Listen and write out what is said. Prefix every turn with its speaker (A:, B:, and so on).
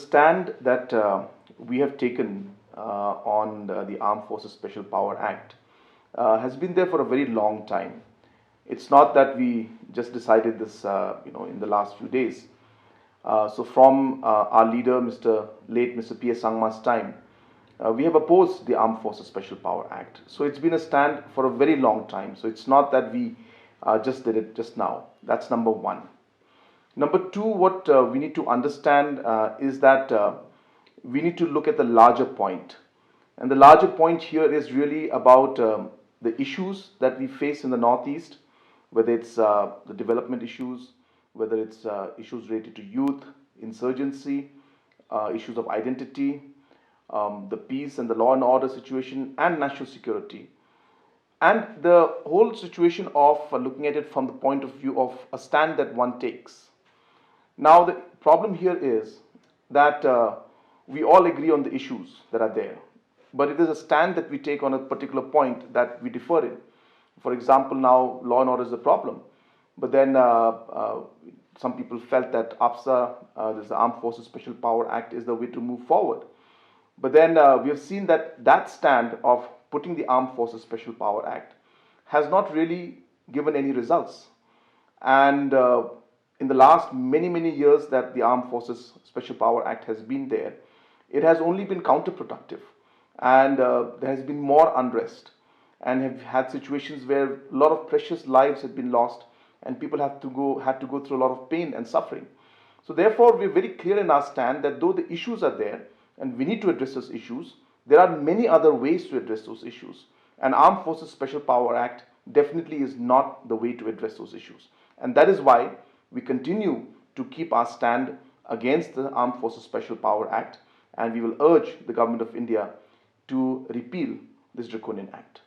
A: stand that we have taken on the Armed Forces Special Power Act has been there for a very long time. It's not that we just decided this, in the last few days. So from our leader, late Mr. P.S. Sangma's time, we have opposed the Armed Forces Special Power Act. So it's been a stand for a very long time. So it's not that we just did it just now. That's number one. Number two, what we need to understand is that we need to look at the larger point. And the larger point here is really about the issues that we face in the Northeast, whether it's the development issues, whether it's issues related to youth, insurgency, issues of identity, the peace and the law and order situation, and national security. And the whole situation of looking at it from the point of view of a stand that one takes. Now, the problem here is that we all agree on the issues that are there, but it is a stand that we take on a particular point that we differ in. For example, now law and order is a problem, but then some people felt that AFSPA, this Armed Forces Special Power Act, is the way to move forward. But then we have seen that that stand of putting the Armed Forces Special Power Act has not really given any results. And in the last many years that the Armed Forces Special Power Act has been there, it has only been counterproductive, and there has been more unrest, and have had situations where a lot of precious lives have been lost, and people had to go through a lot of pain and suffering. So therefore, we're very clear in our stand that though the issues are there, and we need to address those issues, there are many other ways to address those issues. And Armed Forces Special Power Act definitely is not the way to address those issues. And that is why we continue to keep our stand against the Armed Forces Special Power Act, and we will urge the Government of India to repeal this draconian act.